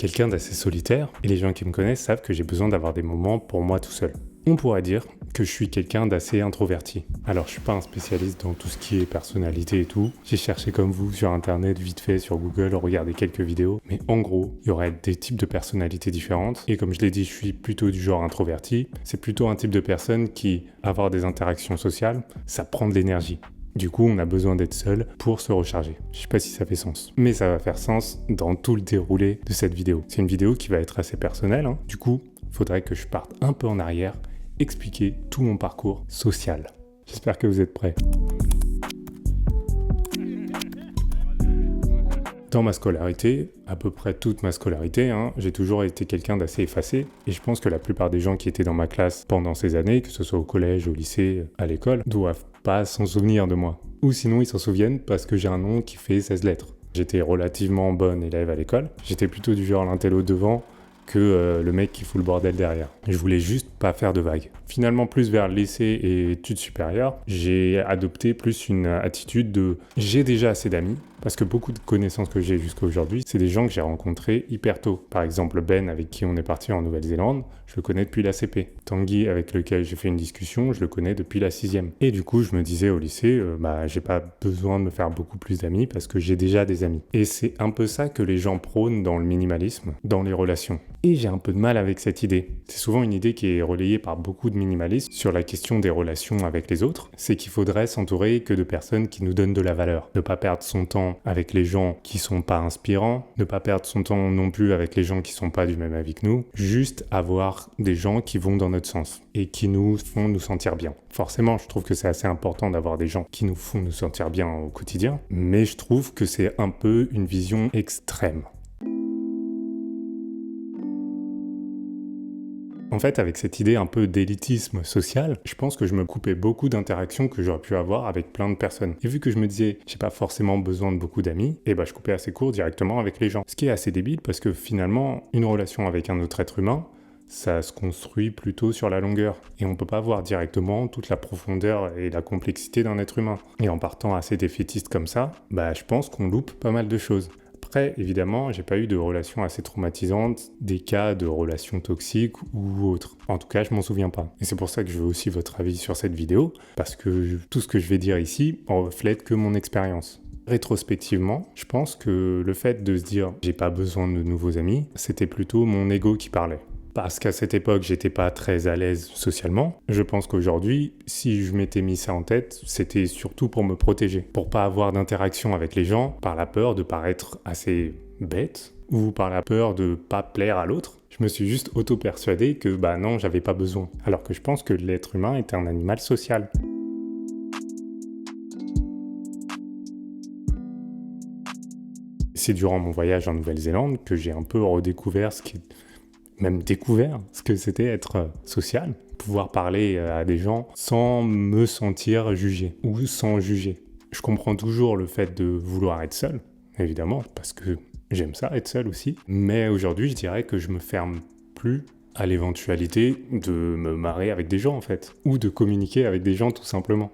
quelqu'un d'assez solitaire et les gens qui me connaissent savent que j'ai besoin d'avoir des moments pour moi tout seul. On pourrait dire que je suis quelqu'un d'assez introverti. Alors je suis pas un spécialiste dans tout ce qui est personnalité et tout. J'ai cherché comme vous sur internet, vite fait sur Google, regardé quelques vidéos. Mais en gros, il y aurait des types de personnalités différentes. Et comme je l'ai dit, je suis plutôt du genre introverti. C'est plutôt un type de personne qui, avoir des interactions sociales, ça prend de l'énergie. Du coup, on a besoin d'être seul pour se recharger. Je sais pas si ça fait sens, mais ça va faire sens dans tout le déroulé de cette vidéo. C'est une vidéo qui va être assez personnelle, hein. Du coup, il faudrait que je parte un peu en arrière, expliquer tout mon parcours social. J'espère que vous êtes prêts. Dans ma scolarité, à peu près toute ma scolarité, j'ai toujours été quelqu'un d'assez effacé. Et je pense que la plupart des gens qui étaient dans ma classe pendant ces années, que ce soit au collège, au lycée, à l'école, doivent pas s'en souvenir de moi. Ou sinon ils s'en souviennent parce que j'ai un nom qui fait 16 lettres. J'étais relativement bon élève à l'école. J'étais plutôt du genre l'intello devant que le mec qui fout le bordel derrière. Je voulais juste pas faire de vagues. Finalement, plus vers le lycée et études supérieures, j'ai adopté plus une attitude de j'ai déjà assez d'amis, parce que beaucoup de connaissances que j'ai jusqu'à aujourd'hui, c'est des gens que j'ai rencontrés hyper tôt. Par exemple, Ben, avec qui on est parti en Nouvelle-Zélande, je le connais depuis la CP. Tanguy, avec lequel j'ai fait une discussion, je le connais depuis la 6e. Et du coup, je me disais au lycée, j'ai pas besoin de me faire beaucoup plus d'amis parce que j'ai déjà des amis. Et c'est un peu ça que les gens prônent dans le minimalisme, dans les relations. Et j'ai un peu de mal avec cette idée. C'est souvent une idée qui est relayée par beaucoup de minimalistes sur la question des relations avec les autres. C'est qu'il faudrait s'entourer que de personnes qui nous donnent de la valeur. Ne pas perdre son temps avec les gens qui sont pas inspirants. Ne pas perdre son temps non plus avec les gens qui sont pas du même avis que nous. Juste avoir des gens qui vont dans notre sens et qui nous font nous sentir bien. Forcément, je trouve que c'est assez important d'avoir des gens qui nous font nous sentir bien au quotidien. Mais je trouve que c'est un peu une vision extrême. En fait, avec cette idée un peu d'élitisme social, je pense que je me coupais beaucoup d'interactions que j'aurais pu avoir avec plein de personnes. Et vu que je me disais, j'ai pas forcément besoin de beaucoup d'amis, je coupais assez court directement avec les gens. Ce qui est assez débile parce que finalement, une relation avec un autre être humain, ça se construit plutôt sur la longueur. Et on peut pas voir directement toute la profondeur et la complexité d'un être humain. Et en partant assez défaitiste comme ça, je pense qu'on loupe pas mal de choses. Après, évidemment, j'ai pas eu de relations assez traumatisantes, des cas de relations toxiques ou autres. En tout cas, je m'en souviens pas. Et c'est pour ça que je veux aussi votre avis sur cette vidéo, parce que tout ce que je vais dire ici en reflète que mon expérience. Rétrospectivement, je pense que le fait de se dire « j'ai pas besoin de nouveaux amis », c'était plutôt mon ego qui parlait. Parce qu'à cette époque, j'étais pas très à l'aise socialement. Je pense qu'aujourd'hui, si je m'étais mis ça en tête, c'était surtout pour me protéger. Pour pas avoir d'interaction avec les gens, par la peur de paraître assez bête, ou par la peur de pas plaire à l'autre. Je me suis juste auto-persuadé que non, j'avais pas besoin. Alors que je pense que l'être humain est un animal social. C'est durant mon voyage en Nouvelle-Zélande que j'ai un peu redécouvert même découvert ce que c'était être social, pouvoir parler à des gens sans me sentir jugé ou sans juger. Je comprends toujours le fait de vouloir être seul, évidemment, parce que j'aime ça, être seul aussi. Mais aujourd'hui, je dirais que je me ferme plus à l'éventualité de me marrer avec des gens, en fait, ou de communiquer avec des gens, tout simplement.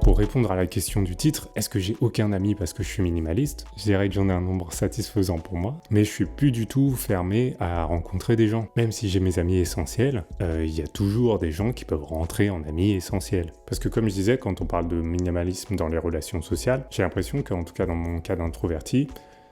Pour répondre à la question du titre, est-ce que j'ai aucun ami parce que je suis minimaliste? Je dirais que j'en ai un nombre satisfaisant pour moi, mais je suis plus du tout fermé à rencontrer des gens. Même si j'ai mes amis essentiels, il y a toujours des gens qui peuvent rentrer en amis essentiels. Parce que comme je disais, quand on parle de minimalisme dans les relations sociales, j'ai l'impression qu'en tout cas dans mon cas d'introverti,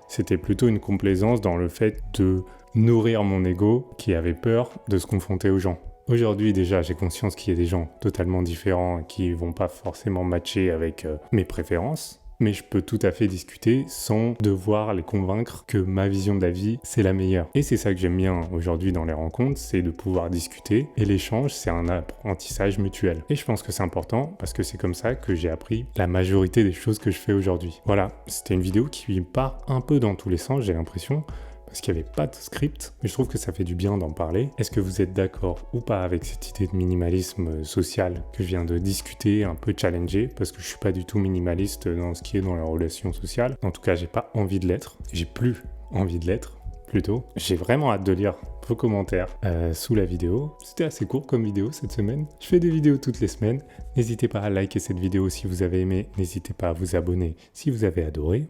c'était plutôt une complaisance dans le fait de nourrir mon ego qui avait peur de se confronter aux gens. Aujourd'hui, déjà, j'ai conscience qu'il y a des gens totalement différents qui vont pas forcément matcher avec mes préférences, mais je peux tout à fait discuter sans devoir les convaincre que ma vision de la vie, c'est la meilleure. Et c'est ça que j'aime bien aujourd'hui dans les rencontres, c'est de pouvoir discuter, et l'échange, c'est un apprentissage mutuel. Et je pense que c'est important, parce que c'est comme ça que j'ai appris la majorité des choses que je fais aujourd'hui. Voilà, c'était une vidéo qui part un peu dans tous les sens, j'ai l'impression, parce qu'il n'y avait pas de script, mais je trouve que ça fait du bien d'en parler. Est-ce que vous êtes d'accord ou pas avec cette idée de minimalisme social que je viens de discuter, un peu challenger, parce que je suis pas du tout minimaliste dans ce qui est dans la relation sociale. En tout cas, j'ai pas envie de l'être. J'ai plus envie de l'être, plutôt. J'ai vraiment hâte de lire vos commentaires sous la vidéo. C'était assez court comme vidéo cette semaine. Je fais des vidéos toutes les semaines. N'hésitez pas à liker cette vidéo si vous avez aimé. N'hésitez pas à vous abonner si vous avez adoré.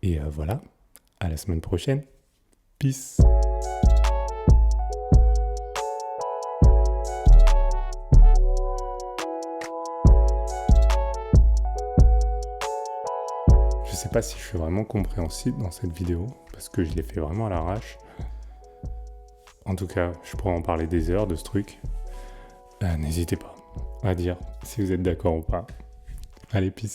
Et voilà, à la semaine prochaine. Peace. Je sais pas si je suis vraiment compréhensible dans cette vidéo, parce que je l'ai fait vraiment à l'arrache. En tout cas, je pourrais en parler des heures de ce truc. N'hésitez pas à dire si vous êtes d'accord ou pas. Allez, peace.